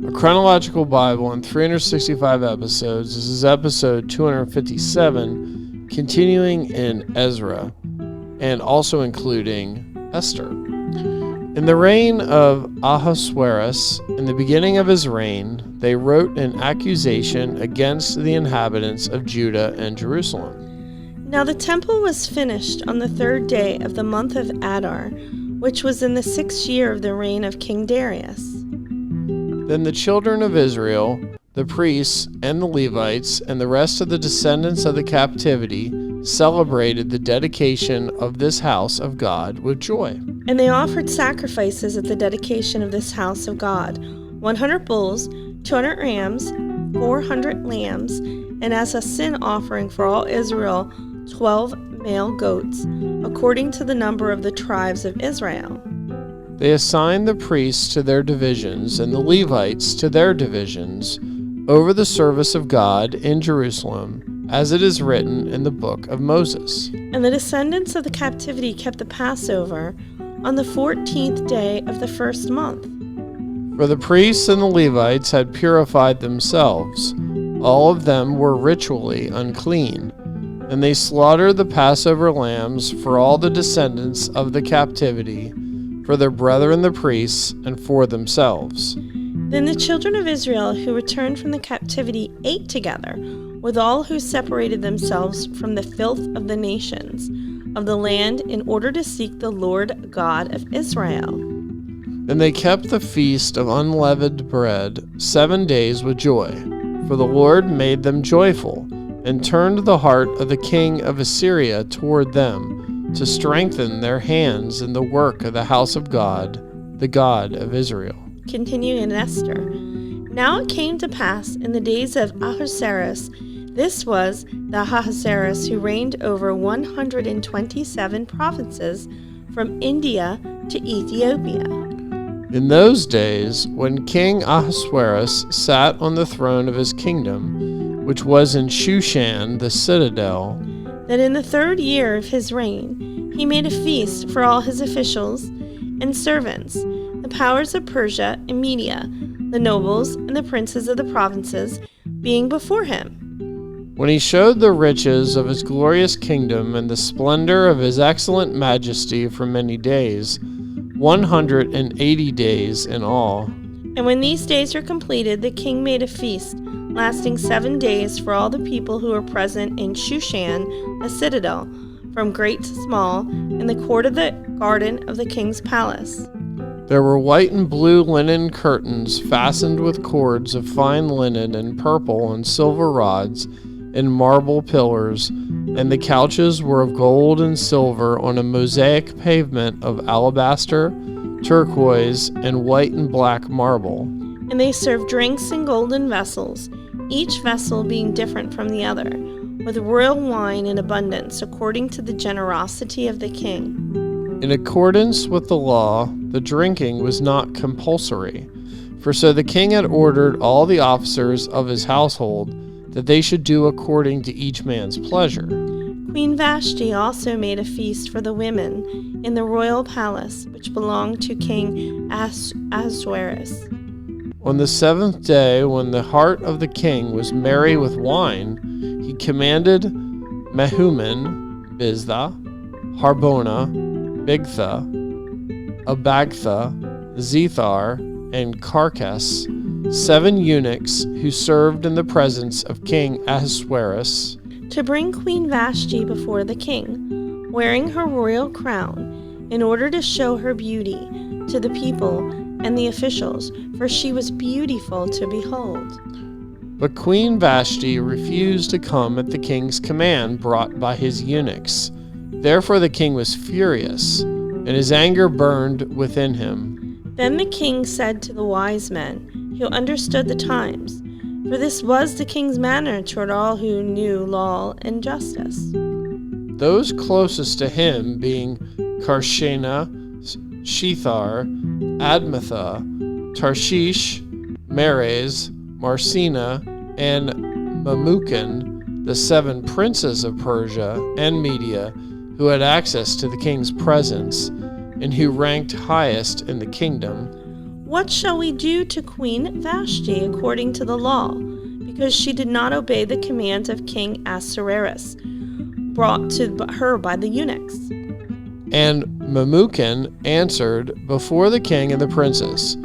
A chronological Bible in 365 episodes. This is episode 257, continuing in Ezra, and also including Esther. In the reign of Ahasuerus, in the beginning of his reign, they wrote an accusation against the inhabitants of Judah and Jerusalem. Now the temple was finished on the 3rd day of the month of Adar, which was in the 6th year of the reign of King Darius. Then the children of Israel, the priests and the Levites, and the rest of the descendants of the captivity celebrated the dedication of this house of God with joy. And they offered sacrifices at the dedication of this house of God, 100 bulls, 200 rams, 400 lambs, and as a sin offering for all Israel, 12 male goats, according to the number of the tribes of Israel. They assigned the priests to their divisions and the Levites to their divisions over the service of God in Jerusalem, as it is written in the book of Moses. And the descendants of the captivity kept the Passover on the 14th day of the 1st month. For the priests and the Levites had purified themselves. All of them were ritually unclean, and they slaughtered the Passover lambs for all the descendants of the captivity, for their brethren the priests, and for themselves. Then the children of Israel who returned from the captivity ate together with all who separated themselves from the filth of the nations of the land in order to seek the Lord God of Israel. And they kept the feast of unleavened bread 7 days with joy, for the Lord made them joyful, and turned the heart of the king of Assyria toward them, to strengthen their hands in the work of the house of God, the God of Israel. Continuing in Esther. Now it came to pass in the days of Ahasuerus, this was the Ahasuerus who reigned over 127 provinces from India to Ethiopia. In those days, when King Ahasuerus sat on the throne of his kingdom, which was in Shushan the citadel, that in the 3rd year of his reign he made a feast for all his officials and servants, the powers of Persia and Media, the nobles and the princes of the provinces, being before him. When he showed the riches of his glorious kingdom and the splendor of his excellent majesty for many days, 180 days in all. And when these days were completed, the king made a feast, lasting 7 days for all the people who were present in Shushan, the citadel, from great to small, in the court of the garden of the king's palace. There were white and blue linen curtains fastened with cords of fine linen and purple and silver rods and marble pillars, and the couches were of gold and silver on a mosaic pavement of alabaster, turquoise, and white and black marble. And they served drinks in golden vessels, each vessel being different from the other, with royal wine in abundance, according to the generosity of the king. In accordance with the law, the drinking was not compulsory, for so the king had ordered all the officers of his household that they should do according to each man's pleasure. Queen Vashti also made a feast for the women in the royal palace, which belonged to King Ahasuerus. On the 7th day, when the heart of the king was merry with wine, he commanded Mehuman, Biztha, Harbona, Bigtha, Abagtha, Zethar, and Carcass, 7 eunuchs who served in the presence of King Ahasuerus, to bring Queen Vashti before the king, wearing her royal crown, in order to show her beauty to the people and the officials, for she was beautiful to behold. But Queen Vashti refused to come at the king's command brought by his eunuchs. Therefore the king was furious, and his anger burned within him. Then the king said to the wise men who understood the times, for this was the king's manner toward all who knew law and justice. Those closest to him being Karshena, Shethar, Admatha, Tarshish, Meres, Marcina, and Mamukan, the 7 princes of Persia and Media, who had access to the king's presence, and who ranked highest in the kingdom, "What shall we do to Queen Vashti according to the law? Because she did not obey the command of King Ahasuerus, brought to her by the eunuchs." And Memucan answered before the king and the princess,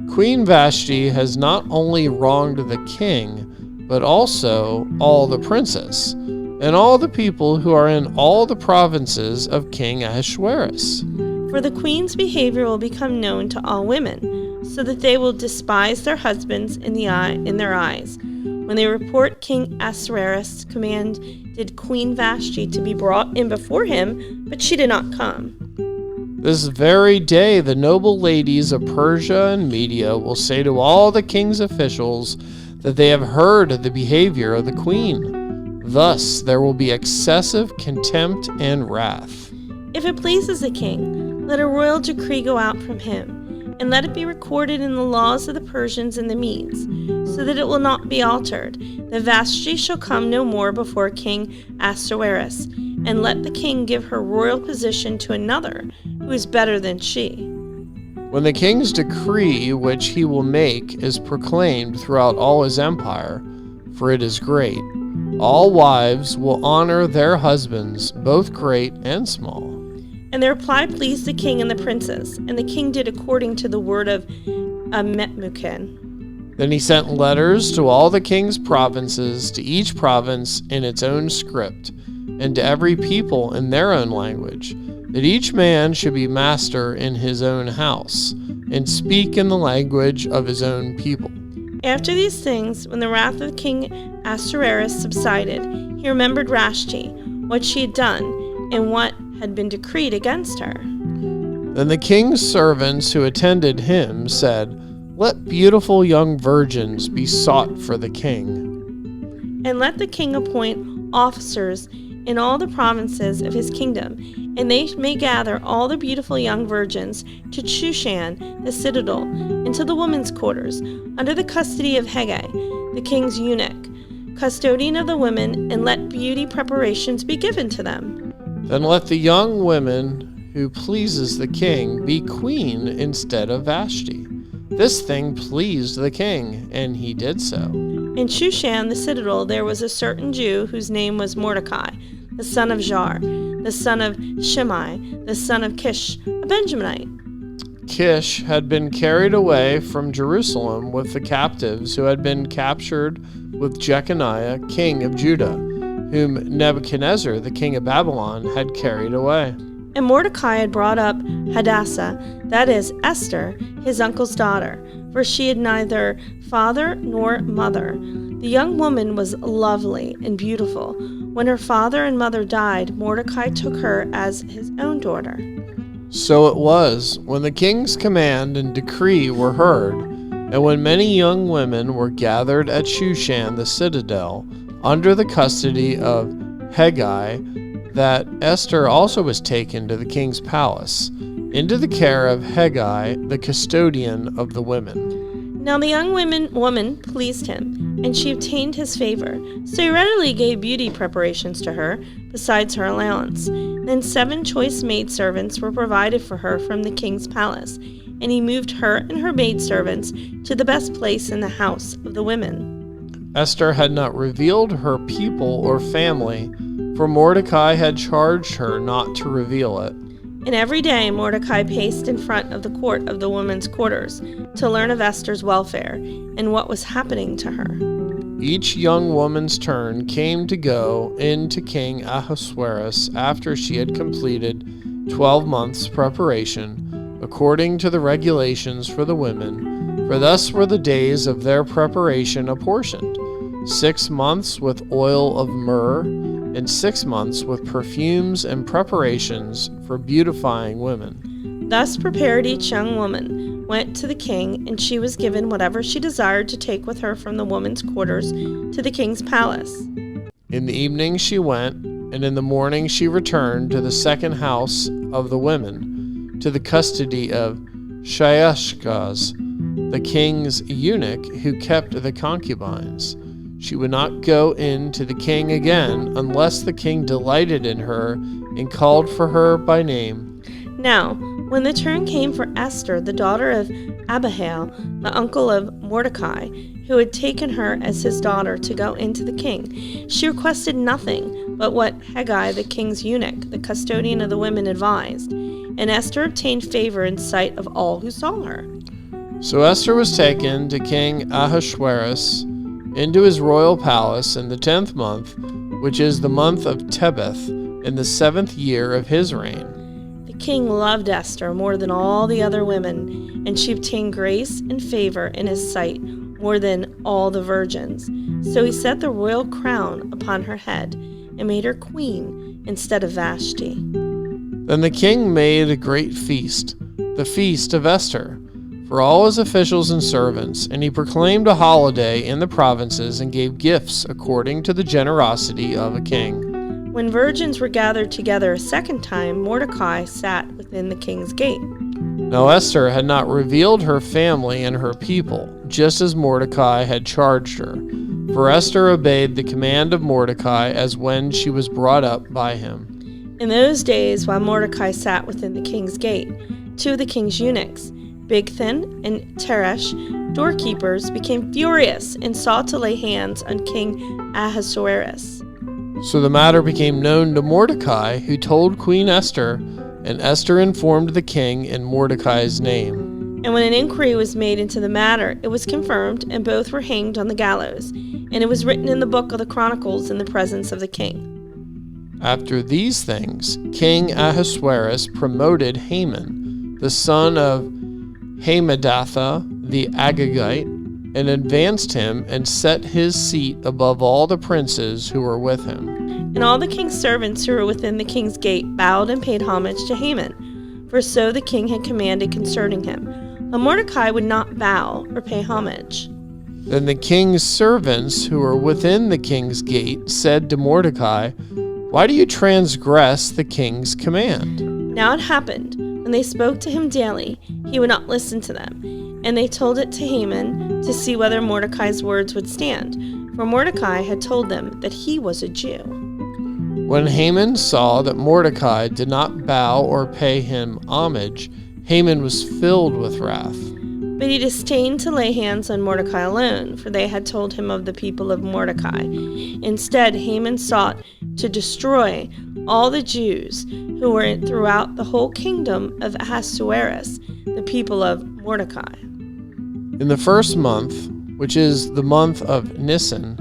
"Queen Vashti has not only wronged the king, but also all the princes, and all the people who are in all the provinces of King Ahasuerus. For the queen's behavior will become known to all women, so that they will despise their husbands in their eyes. When they report King Ahasuerus commanded Queen Vashti to be brought in before him, but she did not come. This very day the noble ladies of Persia and Media will say to all the king's officials that they have heard of the behavior of the queen. Thus there will be excessive contempt and wrath. If it pleases the king, let a royal decree go out from him, and let it be recorded in the laws of the Persians and the Medes, so that it will not be altered, that Vashti shall come no more before King Ahasuerus, and let the king give her royal position to another, who is better than she. When the king's decree which he will make is proclaimed throughout all his empire, for it is great, all wives will honor their husbands, both great and small. And the reply pleased the king and the princes, and the king did according to the word of Memucan. Then he sent letters to all the king's provinces, to each province in its own script, and to every people in their own language, that each man should be master in his own house, and speak in the language of his own people. After these things, when the wrath of King Ahasuerus subsided, he remembered Vashti, what she had done, and what had been decreed against her. Then the king's servants who attended him said, "Let beautiful young virgins be sought for the king." And let the king appoint officers in all the provinces of his kingdom, and they may gather all the beautiful young virgins to Shushan, the citadel, into the women's quarters, under the custody of Hegai, the king's eunuch, custodian of the women, and let beauty preparations be given to them. Then let the young woman who pleases the king be queen instead of Vashti. This thing pleased the king, and he did so. In Shushan, the citadel, there was a certain Jew whose name was Mordecai, the son of Jar, the son of Shimei, the son of Kish, a Benjaminite. Kish had been carried away from Jerusalem with the captives who had been captured with Jeconiah, king of Judah, whom Nebuchadnezzar, the king of Babylon, had carried away. And Mordecai had brought up Hadassah, that is, Esther, his uncle's daughter, for she had neither father nor mother. The young woman was lovely and beautiful. When her father and mother died, Mordecai took her as his own daughter. So it was, when the king's command and decree were heard, and when many young women were gathered at Shushan the citadel, under the custody of Hegai, that Esther also was taken to the king's palace, into the care of Hegai, the custodian of the women. Now the young woman pleased him, and she obtained his favor. So he readily gave beauty preparations to her, besides her allowance. Then 7 choice maidservants were provided for her from the king's palace, and he moved her and her maidservants to the best place in the house of the women. Esther had not revealed her people or family, for Mordecai had charged her not to reveal it. And every day Mordecai paced in front of the court of the women's quarters to learn of Esther's welfare and what was happening to her. Each young woman's turn came to go in to King Ahasuerus after she had completed 12 months' preparation, according to the regulations for the women, for thus were the days of their preparation apportioned, 6 months with oil of myrrh, and 6 months with perfumes and preparations for beautifying women. Thus prepared each young woman went to the king, and she was given whatever she desired to take with her from the women's quarters to the king's palace. In the evening she went, and in the morning she returned to the second house of the women, to the custody of Shaashgaz, the king's eunuch who kept the concubines. She would not go in to the king again unless the king delighted in her and called for her by name. Now, When the turn came for Esther, the daughter of Abihail, the uncle of Mordecai, who had taken her as his daughter to go into the king, she requested nothing but what Hegai, the king's eunuch, the custodian of the women, advised, and Esther obtained favor in sight of all who saw her. So Esther was taken to King Ahasuerus into his royal palace in the 10th month, which is the month of Tebeth, in the 7th year of his reign. The king loved Esther more than all the other women, and she obtained grace and favor in his sight more than all the virgins. So he set the royal crown upon her head and made her queen instead of Vashti. Then the king made a great feast, the feast of Esther, for all his officials and servants, and he proclaimed a holiday in the provinces and gave gifts according to the generosity of a king. When virgins were gathered together a second time, Mordecai sat within the king's gate. Now Esther had not revealed her family and her people, just as Mordecai had charged her. For Esther obeyed the command of Mordecai as when she was brought up by him. In those days, while Mordecai sat within the king's gate, two of the king's eunuchs, Bigthan and Teresh, doorkeepers, became furious and sought to lay hands on King Ahasuerus. So the matter became known to Mordecai, who told Queen Esther, and Esther informed the king in Mordecai's name. And when an inquiry was made into the matter, it was confirmed, and both were hanged on the gallows. And it was written in the book of the Chronicles in the presence of the king. After these things, King Ahasuerus promoted Haman, the son of Hammedatha the Agagite, and advanced him and set his seat above all the princes who were with him. And all the king's servants who were within the king's gate bowed and paid homage to Haman, for so the king had commanded concerning him. But Mordecai would not bow or pay homage. Then the king's servants who were within the king's gate said to Mordecai, "Why do you transgress the king's command?" Now it happened, when they spoke to him daily, he would not listen to them. And they told it to Haman to see whether Mordecai's words would stand, for Mordecai had told them that he was a Jew. When Haman saw that Mordecai did not bow or pay him homage, Haman was filled with wrath. But he disdained to lay hands on Mordecai alone, for they had told him of the people of Mordecai. Instead, Haman sought to destroy all the Jews who were throughout the whole kingdom of Ahasuerus, the people of Mordecai. In the 1st month, which is the month of Nisan,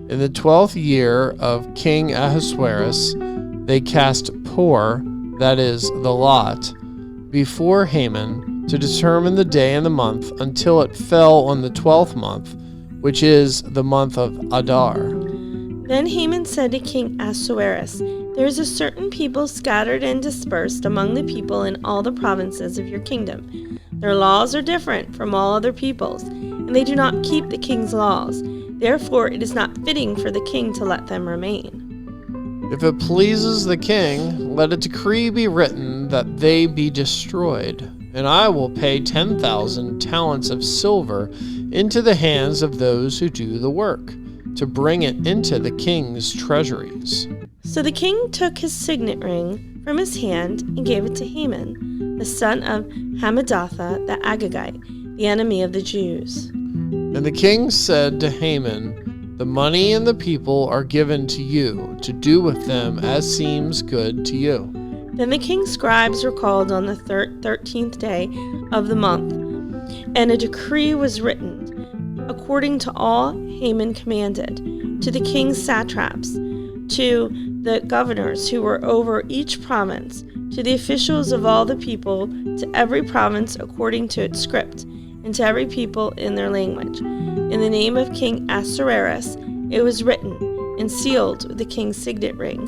in the 12th year of King Ahasuerus, they cast Pur, that is, the lot, before Haman to determine the day and the month until it fell on the 12th month, which is the month of Adar. Then Haman said to King Ahasuerus, "There is a certain people scattered and dispersed among the people in all the provinces of your kingdom. Their laws are different from all other peoples, and they do not keep the king's laws. Therefore it is not fitting for the king to let them remain. If it pleases the king, let a decree be written that they be destroyed, and I will pay 10,000 talents of silver into the hands of those who do the work, to bring it into the king's treasuries." So the king took his signet ring from his hand and gave it to Haman, the son of Hammedatha the Agagite, the enemy of the Jews. And the king said to Haman, "The money and the people are given to you, to do with them as seems good to you." Then the king's scribes were called on the 13th day of the month, and a decree was written, according to all Haman commanded, to the king's satraps, to the governors who were over each province, to the officials of all the people, to every province according to its script, and to every people in their language. In the name of King Ahasuerus it was written and sealed with the king's signet ring.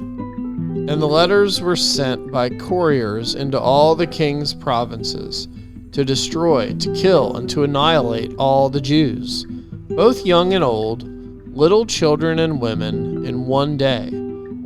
And the letters were sent by couriers into all the king's provinces, to destroy, to kill, and to annihilate all the Jews, both young and old, little children and women, in one day,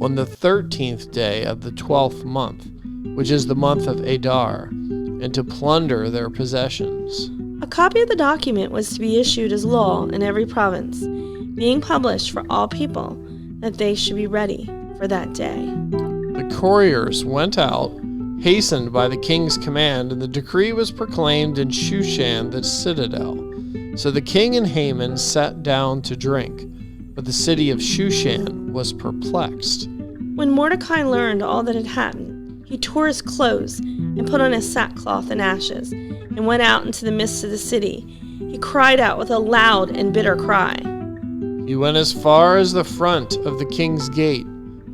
on the 13th day of the 12th month, which is the month of Adar, and to plunder their possessions. A copy of the document was to be issued as law in every province, being published for all people, that they should be ready for that day. The couriers went out hastened by the king's command, and the decree was proclaimed in Shushan the citadel. So the king and Haman sat down to drink, but the city of Shushan was perplexed. When Mordecai learned all that had happened, he tore his clothes and put on his sackcloth and ashes, and went out into the midst of the city. He cried out with a loud and bitter cry. He went as far as the front of the king's gate,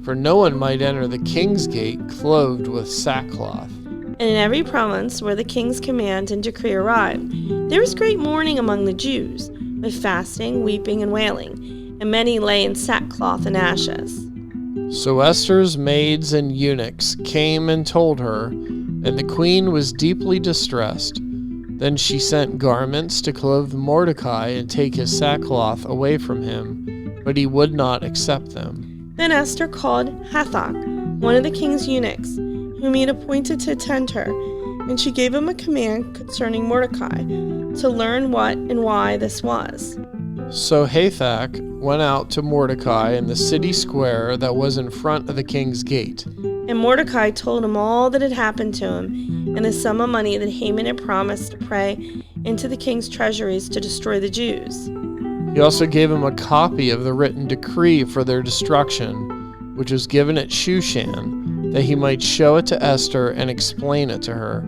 for no one might enter the king's gate clothed with sackcloth. And in every province where the king's command and decree arrived, there was great mourning among the Jews, with fasting, weeping, and wailing, and many lay in sackcloth and ashes. So Esther's maids and eunuchs came and told her, and the queen was deeply distressed. Then she sent garments to clothe Mordecai and take his sackcloth away from him, but he would not accept them. Then Esther called Hathach, one of the king's eunuchs, whom he had appointed to attend her, and she gave him a command concerning Mordecai, to learn what and why this was. So Hathach went out to Mordecai in the city square that was in front of the king's gate. And Mordecai told him all that had happened to him, and the sum of money that Haman had promised to pay into the king's treasuries to destroy the Jews. He also gave him a copy of the written decree for their destruction, which was given at Shushan, that he might show it to Esther and explain it to her,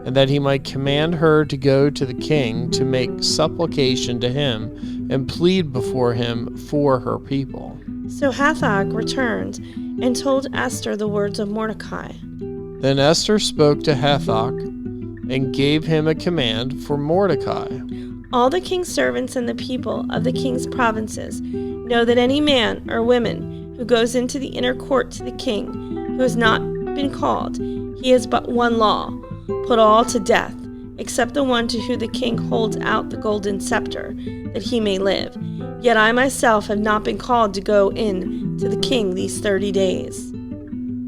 and that he might command her to go to the king to make supplication to him and plead before him for her people. So Hathach returned and told Esther the words of Mordecai. Then Esther spoke to Hathach and gave him a command for Mordecai. All the king's servants and the people of the king's provinces know that any man or woman who goes into the inner court to the king, who has not been called, he has but one law: put all to death, except the one to whom the king holds out the golden scepter, that he may live. Yet I myself have not been called to go in to the king these 30 days.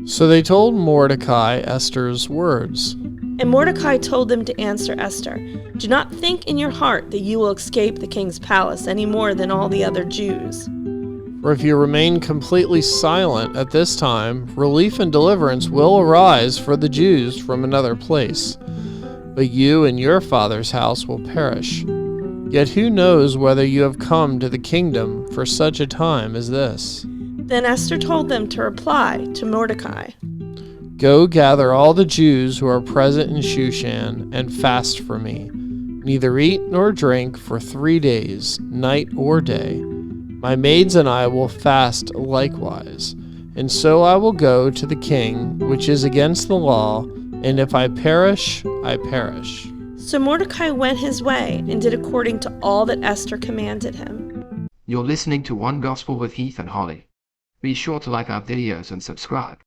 So they told Mordecai Esther's words. And Mordecai told them to answer Esther, "Do not think in your heart that you will escape the king's palace any more than all the other Jews. For if you remain completely silent at this time, relief and deliverance will arise for the Jews from another place. But you and your father's house will perish. Yet who knows whether you have come to the kingdom for such a time as this?" Then Esther told them to reply to Mordecai. "Go gather all the Jews who are present in Shushan and fast for me. Neither eat nor drink for 3 days, night or day. My maids and I will fast likewise. And so I will go to the king, which is against the law, and if I perish, I perish." So Mordecai went his way and did according to all that Esther commanded him. You're listening to One Gospel with Heath and Holly. Be sure to like our videos and subscribe.